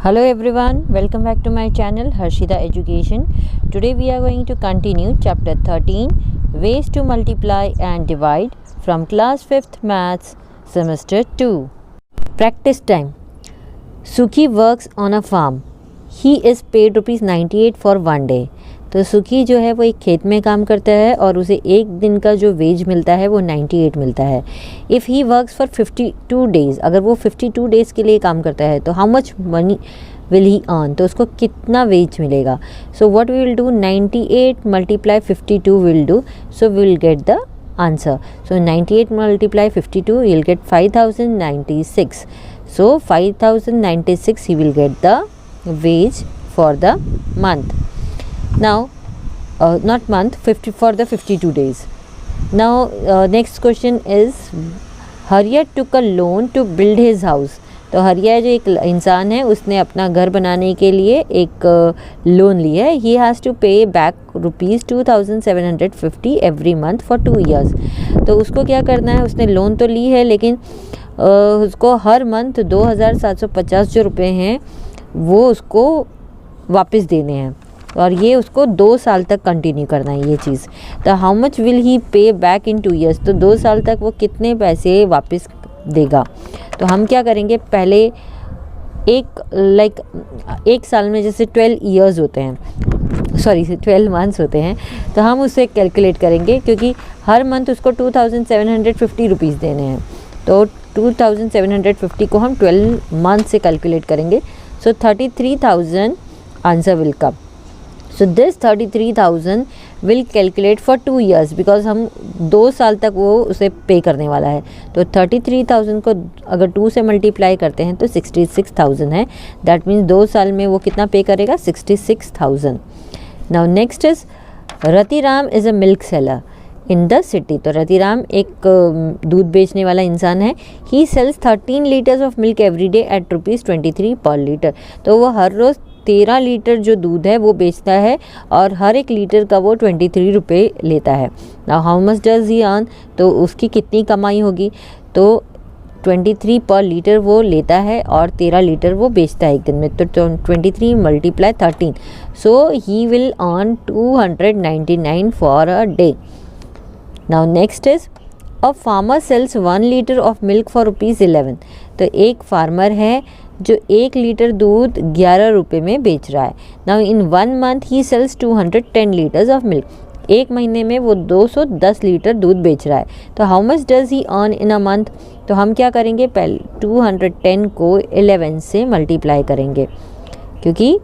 Hello everyone, welcome back to my channel Harshita Education. Today we are going to continue chapter 13 Ways to Multiply and Divide from class 5th Maths semester 2. Practice time. Sukhi works on a farm. He is paid ₹98 for one day. तो सुखी जो है वो एक खेत में काम करता है और उसे एक दिन का जो वेज मिलता है वो 98 मिलता है. If he works for 52 days, अगर वो 52 डेज़ के लिए काम करता है तो how much money will he earn, तो उसको कितना वेज मिलेगा. So what we will do, 98 multiply 52 will do, so we will get the answer. So 98 multiply 52 will get 5096. So 5096 he will get the wage for the month. Now not month, 50 for the 52 days. Now next question is Harya took a loan to build his house. तो हरिया जो एक इंसान है उसने अपना घर बनाने के लिए एक लोन लिया है. ही हैज़ टू पे back ₹2750 every month for 2 years. तो उसको क्या करना है, उसने लोन तो ली है लेकिन उसको हर मंथ 2750 जो रुपये हैं वो उसको वापस देने हैं और ये उसको 2 साल तक कंटिन्यू करना है ये चीज़. तो हाउ मच विल ही पे बैक इन 2 years, तो 2 साल तक वो कितने पैसे वापस देगा. तो हम क्या करेंगे, पहले एक साल में जैसे 12 years होते हैं, 12 months होते हैं, तो हम उसे कैलकुलेट करेंगे क्योंकि हर मंथ उसको 2750 रुपीज़ देने हैं. तो 2750 को हम 12 months से कैलकुलेट करेंगे. सो 33,000 answer will come. So this 33,000 will calculate for 2 years because हम 2 साल तक वो उसे पे करने वाला है. तो 33,000 को अगर 2 से मल्टीप्लाई करते हैं तो 66,000 है. दैट मीन्स 2 साल में वो कितना पे करेगा, 66,000. Now next is Ratiram is a milk seller in the city. तो रतिराम एक दूध बेचने वाला इंसान है. He sells 13 litres of milk every day at ₹23 per litre. तो वो हर रोज़ 13 लीटर जो दूध है वो बेचता है और हर एक लीटर का वो 23 रुपये लेता है. Now how much does he earn, तो उसकी कितनी कमाई होगी. तो 23 पर लीटर वो लेता है और 13 लीटर वो बेचता है एक दिन में. तो 23 multiply 13, so he will earn 299 for a day. Now next is a farmer sells 1 litre of milk for ₹11. तो एक फार्मर है जो 1 लीटर दूध 11 रुपये में बेच रहा है. Now in 1 month he sells 210 litres of milk. एक महीने में वो 210 लीटर दूध बेच रहा है. तो how much does he earn in a month, तो हम क्या करेंगे, पहले 210 को 11 से मल्टीप्लाई करेंगे क्योंकि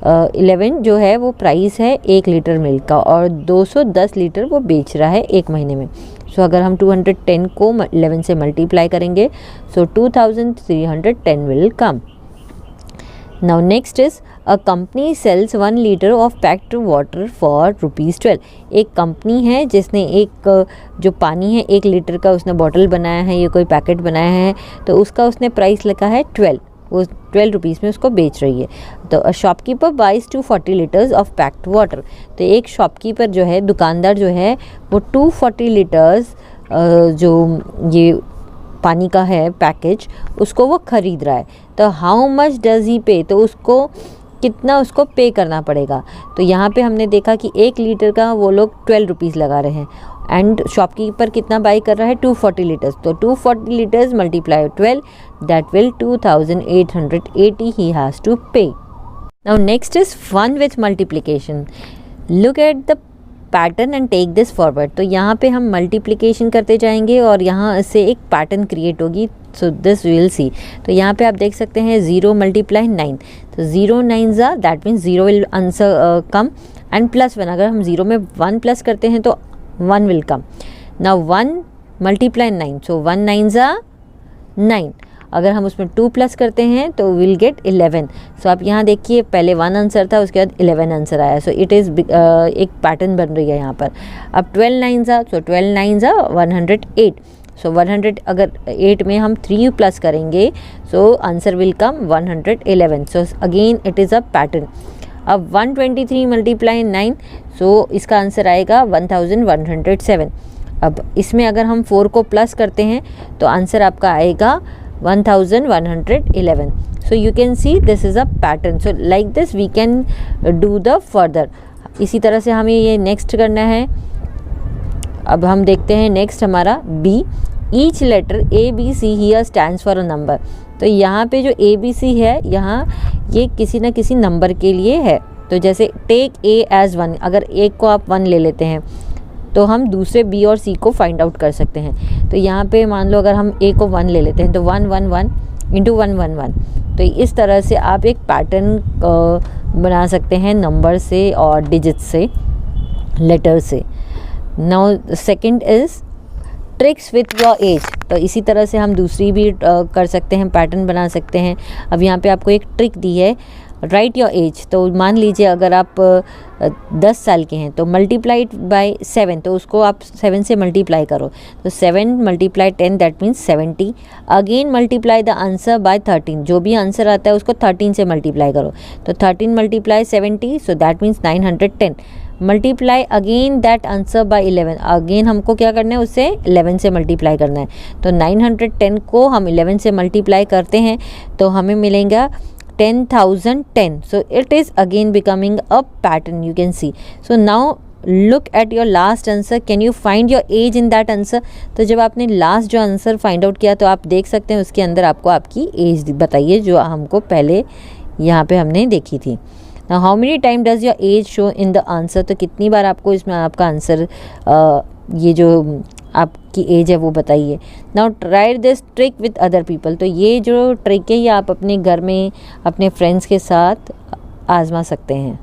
11 जो है वो प्राइस है 1 लीटर मिल्क का और 210 लीटर वो बेच रहा है एक महीने में. सो अगर हम 210 को 11 से मल्टीप्लाई करेंगे so 2310 will come. Now next is a company sells 1 litre of packed water for ₹12. एक कंपनी है जिसने एक जो पानी है 1 लीटर का उसने बॉटल बनाया है, ये कोई पैकेट बनाया है, तो उसका उसने प्राइस लिखा है 12. वो 12 रुपीज़ में उसको बेच रही है. तो a shopkeeper buys 240 litres of packed water. तो एक शॉपकीपर जो है, दुकानदार जो है, वो 240 लीटर्स जो ये पानी का है पैकेज, उसको वो ख़रीद रहा है. तो हाउ मच डज ही पे, तो उसको कितना उसको पे करना पड़ेगा. तो यहाँ पे हमने देखा कि 1 लीटर का वो लोग 12 रुपीज़ लगा रहे हैं एंड शॉपकीपर कितना बाई कर रहा है, 240 लीटर्स. तो 240 litres multiply 12, that will 2880 he has to pay. Now next is fun with multiplication. Look at the pattern and take this forward. तो यहाँ पे हम मल्टीप्लिकेशन करते जाएंगे और यहाँ से एक पैटर्न क्रिएट होगी. So this we will see. तो यहाँ पे आप देख सकते हैं 0 मल्टीप्लाई 9. तो 0 9s are, that means 0 will answer come and +1. अगर हम 0 में 1 प्लस करते हैं तो 1 will come. Now 1 multiply 9, so 1 9s are 9. अगर हम उसमें 2 प्लस करते हैं तो विल गेट 11. सो आप यहाँ देखिए पहले 1 आंसर था, उसके बाद 11 आंसर आया. सो इट इज़ एक पैटर्न बन रही है यहाँ पर. अब 12 9s are, so 12 9s are 108. सो 100 अगर 8 में हम 3 प्लस करेंगे so answer will come 111. So again it is a pattern. अब 123 मल्टीप्लाई 9, सो इसका आंसर आएगा 1107. अब इसमें अगर हम 4 को प्लस करते हैं तो आंसर आपका आएगा 1111. So you can see this is a pattern. So like this we can do the further. इसी तरह से हमें ये नेक्स्ट करना है. अब हम देखते हैं नेक्स्ट हमारा B. Each letter ABC here stands for a number. तो यहाँ पे जो ABC है यहाँ ये किसी न किसी नंबर के लिए है. तो जैसे टेक A एज 1, अगर एक को आप 1 ले लेते हैं तो हम दूसरे B और C को फाइंड आउट कर सकते हैं. तो यहाँ पे मान लो अगर हम A को 1 ले लेते हैं तो 1 1 1 इंटू 1 1 1. तो इस तरह से आप एक पैटर्न बना सकते हैं नंबर से और डिजिट से, लेटर से. Now second is tricks with your age. तो इसी तरह से हम दूसरी भी कर सकते हैं, पैटर्न बना सकते हैं. अब यहाँ पे आपको एक ट्रिक दी है, राइट योर एज. तो मान लीजिए अगर आप 10 साल के हैं तो मल्टीप्लाइड बाय 7, तो उसको आप 7 से मल्टीप्लाई करो. तो 7 multiply 10 that means 70. Again multiply the answer by 13. जो भी आंसर आता है उसको 13 से मल्टीप्लाई करो. तो 13 multiply 70, so that means 910. Multiply again that answer by 11. Again हमको क्या करना है, उससे 11 से मल्टीप्लाई करना है. तो 910 को हम 11 से मल्टीप्लाई करते हैं तो हमें मिलेगा 10,010. So it is again becoming a pattern, you can see. So now look at your last answer. Can you find your age in that answer? तो जब आपने लास्ट जो आंसर फाइंड आउट किया तो आप देख सकते हैं उसके अंदर आपको आपकी एज बताइए जो हमको पहले यहाँ पे हमने देखी थी. Now how many time does your age show in the answer? तो कितनी बार आपको इसमें आपका आंसर ये जो आपकी एज है वो बताइए. Now try this trick with other people. तो ये जो ट्रिक है ये आप अपने घर में अपने फ्रेंड्स के साथ आजमा सकते हैं.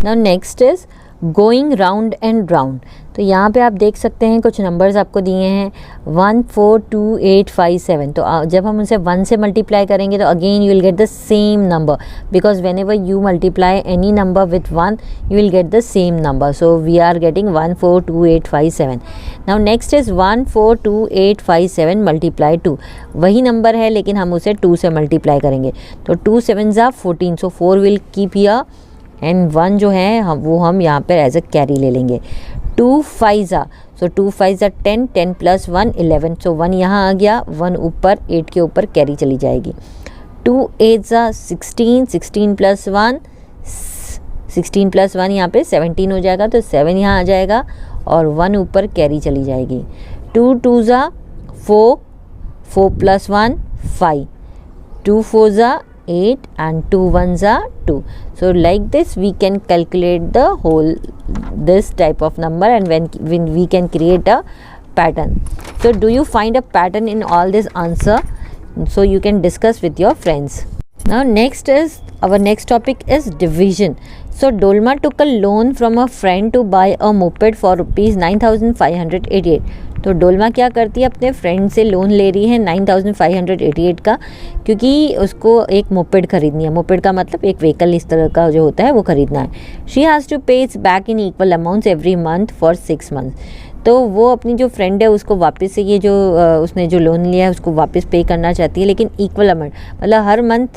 Now next is going round and round. तो यहाँ पे आप देख सकते हैं कुछ नंबर्स आपको दिए हैं 1 4 2 8 5 7. तो जब हम उनसे 1 से मल्टीप्लाई करेंगे तो again you will get the same number, because whenever you multiply any number with 1 you will get the same number. So we are getting 1 4 2 8 5 7. Now next is 1 4 2 8 5 7 multiply 2. वही नंबर है लेकिन हम उसे 2 से multiply करेंगे. तो 2 7 14. सो 4 will keep here and 1 जो है वो हम यहाँ पर एज अ कैरी ले लेंगे. 2 5 सो 2 5 10, 10 प्लस 1 11. सो 1 यहाँ आ गया, 1 ऊपर 8 के ऊपर कैरी चली जाएगी. 2 8 16, 16 प्लस 1 16 प्लस 1 यहाँ पे 17 हो जाएगा. तो 7 यहाँ आ जाएगा और 1 ऊपर कैरी चली जाएगी. 2 2 4, 4 plus 1 5, 2 4 8 and 2 1 2. So like this we can calculate the whole this type of number and when we can create a pattern. So do you find a pattern in all this answer? So you can discuss with your friends. Now next is our next topic is division. So Dolma took a loan from a friend to buy a moped for rupees 9,588. तो डोलमा क्या करती है, अपने friend से loan ले रही है 9,588 का, क्योंकि उसको एक मोपेड खरीदनी है. मोपेड का मतलब एक व्हीकल इस तरह का जो होता है वो खरीदना है. शी हैज़ टू पे it's back in equal amounts every month for 6 months. तो वो अपनी जो फ्रेंड है उसको वापस से ये जो उसने जो लोन लिया है उसको वापस पे करना चाहती है, लेकिन इक्वल अमाउंट मतलब हर मंथ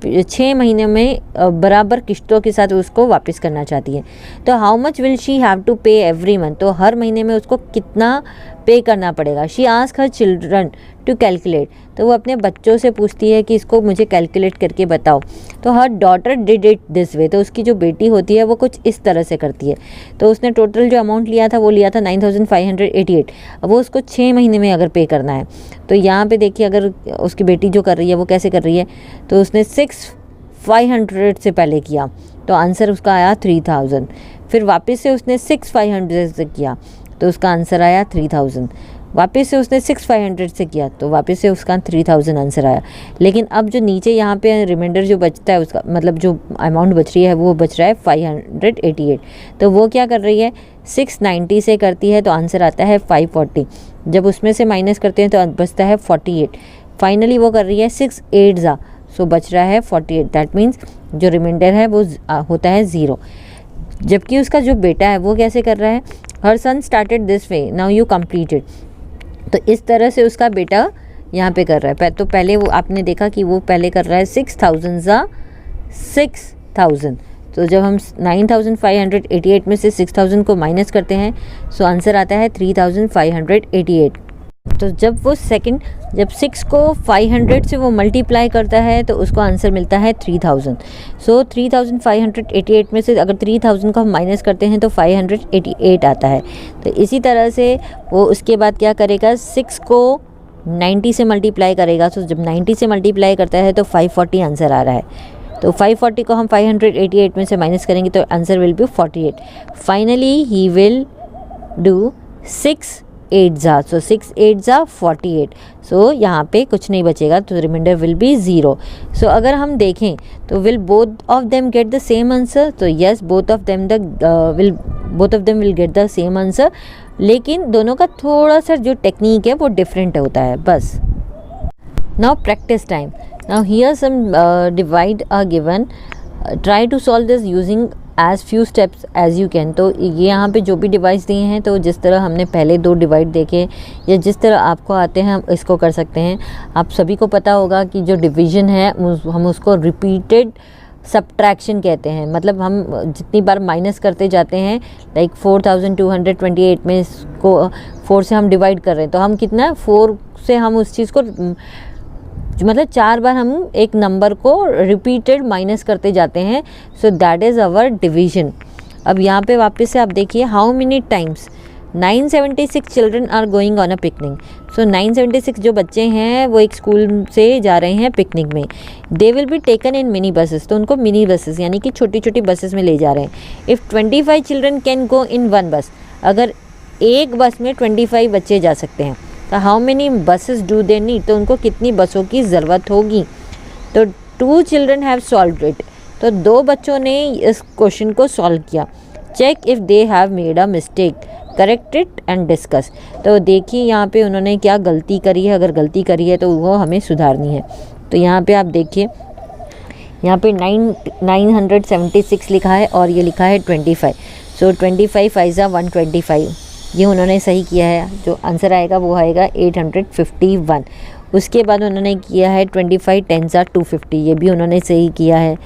6 महीने में बराबर किश्तों के साथ उसको वापस करना चाहती है. तो how much will she have to pay every month. तो हर महीने में उसको कितना पे करना पड़ेगा. She ask her children to calculate. तो वो अपने बच्चों से पूछती है कि इसको मुझे कैलकुलेट करके बताओ. तो her daughter did it this way. तो उसकी जो बेटी होती है वो कुछ इस तरह से करती है. तो उसने टोटल जो अमाउंट लिया था वो लिया था 9,588. अब वो उसको 6 महीने में अगर पे करना है तो यहाँ पे देखिए अगर उसकी बेटी जो कर रही है वो कैसे कर रही है. तो उसने 6,500 से पहले किया तो आंसर उसका आया 3,000. फिर वापस से उसने 6,500 से किया तो उसका आंसर आया 3,000. वापस से उसने 6,500 से किया तो वापस से उसका 3,000 आंसर आया. लेकिन अब जो नीचे यहाँ पे रिमाइंडर जो बचता है उसका मतलब जो अमाउंट बच रही है वो बच रहा है 588. तो वो क्या कर रही है 690 से करती है तो आंसर आता है 540. जब उसमें से माइनस करते हैं तो बचता है 48. फाइनली वो कर रही है 6 8 सो बच रहा है 48. दैट मीन्स जो रिमाइंडर है वो होता है 0. जबकि उसका जो बेटा है वो कैसे कर रहा है, her son started this way now you completed. तो इस तरह से उसका बेटा यहाँ पे कर रहा है. तो पहले वो आपने देखा कि वो पहले कर रहा है 6,000. तो जब हम 9,588 में से 6,000 को माइनस करते हैं सो आंसर आता है 3,588. तो जब वो सेकंड, जब 6 को 500 से वो मल्टीप्लाई करता है तो उसको आंसर मिलता है 3000। सो 3588 में से अगर 3000 को हम माइनस करते हैं तो 588 आता है। तो इसी तरह से वो उसके बाद क्या करेगा, 6 को 90 से मल्टीप्लाई करेगा। तो जब 90 से मल्टीप्लाई करता है तो 540 आंसर आ रहा है। तो 540 को हम 588 में से माइनस करेंगे तो answer will be 48। Finally he will do 6 8 जा, सो 6 8 जा 48। सो यहाँ पे कुछ नहीं बचेगा, तो रिमाइंडर विल बी 0। सो अगर हम देखें तो will both of them get the same answer, तो yes both of them will get the same answer, लेकिन दोनों का थोड़ा सा जो टेक्निक है वो डिफरेंट होता है बस। Now practice time. Now here some divide are given, try to solve this using as few steps as you can. तो ये यहाँ पे जो भी डिवाइस दिए हैं, तो जिस तरह हमने पहले 2 डिवाइड देखे या जिस तरह आपको आते हैं हम इसको कर सकते हैं। आप सभी को पता होगा कि जो डिवीज़न है हम उसको रिपीटेड सब्ट्रैक्शन कहते हैं। मतलब हम जितनी बार माइनस करते जाते हैं, लाइक 4228 में इसको 4 से हम डिवाइड कर रहे हैं, तो हम कितना 4 से हम उस चीज़ को मतलब 4 बार हम एक नंबर को रिपीटेड माइनस करते जाते हैं। So that is our division. अब यहाँ पे वापस से आप देखिए, how many times 976 children are going on a picnic. So 976 जो बच्चे हैं वो एक स्कूल से जा रहे हैं पिकनिक में। They will be taken in mini buses, तो उनको मिनी बसेस यानी कि छोटी छोटी बसेस में ले जा रहे हैं। If 25 children can go in one बस, अगर एक बस में 25 बच्चे जा सकते हैं, तो how many buses do they need, तो उनको कितनी बसों की ज़रूरत होगी। तो 2 चिल्ड्रन हैव सॉल्व्ड इट, तो 2 बच्चों ने इस क्वेश्चन को सॉल्व किया। Check if they have made a mistake, correct it and discuss. तो देखिए यहाँ पे उन्होंने क्या गलती करी है, अगर गलती करी है तो वो हमें सुधारनी है। तो यहाँ पे आप देखिए, यहाँ पे 976 लिखा है और ये लिखा है 25। सो 25 5 125, ये उन्होंने सही किया है। जो आंसर आएगा वो आएगा 851। उसके बाद उन्होंने किया है 25 10 250, ये भी उन्होंने सही किया है।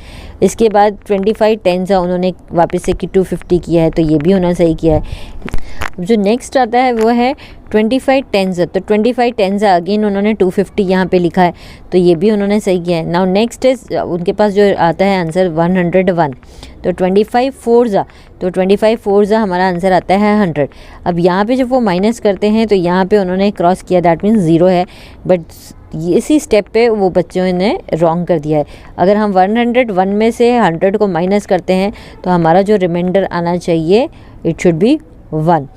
इसके बाद 25 10 उन्होंने वापस से 250 किया है, तो ये भी उन्होंने सही किया है। जो नेक्स्ट आता है वो है 25 10, तो 25 10 अगेन उन्होंने 250 यहाँ पे लिखा है, तो ये भी उन्होंने सही किया है। नाउ नेक्स्ट इज उनके पास जो आता है आंसर 101, तो 25 4 तो 25 4 हमारा आंसर आता है 100। अब यहाँ पे जब वो माइनस करते हैं तो यहाँ पे उन्होंने क्रॉस किया, दैट मीन्स 0 है, बट इसी स्टेप पे वो बच्चों ने रॉन्ग कर दिया है। अगर हम 101 में से 100 को माइनस करते हैं तो हमारा जो रिमाइंडर आना चाहिए इट शुड बी 1।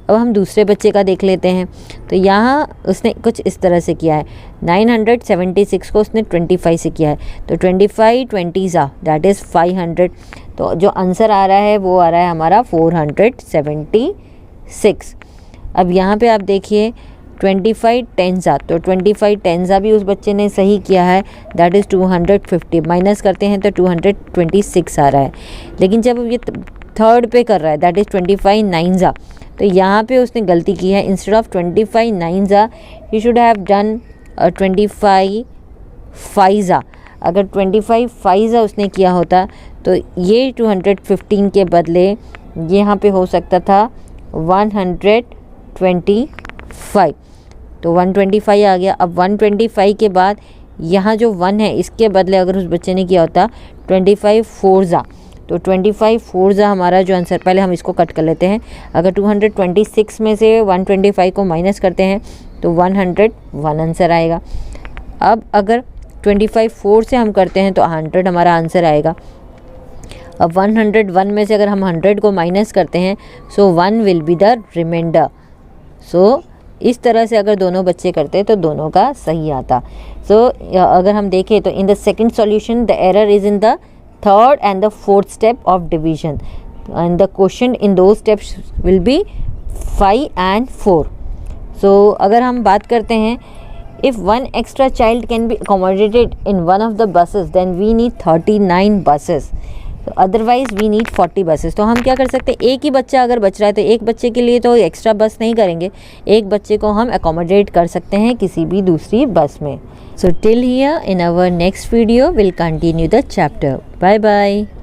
अब हम दूसरे बच्चे का देख लेते हैं। तो यहाँ उसने कुछ इस तरह से किया है, 976 को उसने 25 से किया है, तो 25 20 दैट इज़ 500। तो जो आंसर आ रहा है वो आ रहा है हमारा 476। अब यहाँ पे आप देखिए 25 10 तो 25 10 भी उस बच्चे ने सही किया है, दैट इज़ 250। माइनस करते हैं तो 226 आ रहा है। लेकिन जब ये थर्ड पे कर रहा है, दैट इज़ 25 9 तो यहाँ पे उसने गलती की है। Instead of 25 9 he should have done 25 5। अगर 25 5 उसने किया होता तो ये 215 के बदले यहाँ पे हो सकता था 125। तो 125 आ गया। अब 125 के बाद यहाँ जो 1 है इसके बदले अगर उस बच्चे ने किया होता 25 4 तो 25 4 हमारा जो आंसर, पहले हम इसको कट कर लेते हैं। अगर 226 में से 125 को माइनस करते हैं तो 101 आंसर आएगा। अब अगर 25 4 से हम करते हैं तो 100 हमारा आंसर आएगा। अब 101 में से अगर हम 100 को माइनस करते हैं सो 1 विल बी द रिमाइंडर। सो इस तरह से अगर दोनों बच्चे करते तो दोनों का सही आता। सो अगर हम देखें तो in the second solution the error is in the third and the fourth step of division, and the quotient in those steps will be 5 and 4. So अगर हम बात करते हैं, if one extra child can be accommodated in one of the buses then we need 39 buses, so otherwise we need 40 buses. तो हम क्या कर सकते हैं, एक ही बच्चा अगर बच रहा है तो एक बच्चे के लिए तो एक्स्ट्रा बस नहीं करेंगे, एक बच्चे को हम accommodate कर सकते हैं किसी भी दूसरी बस में. So till here, in our next video we'll continue the chapter. Bye bye.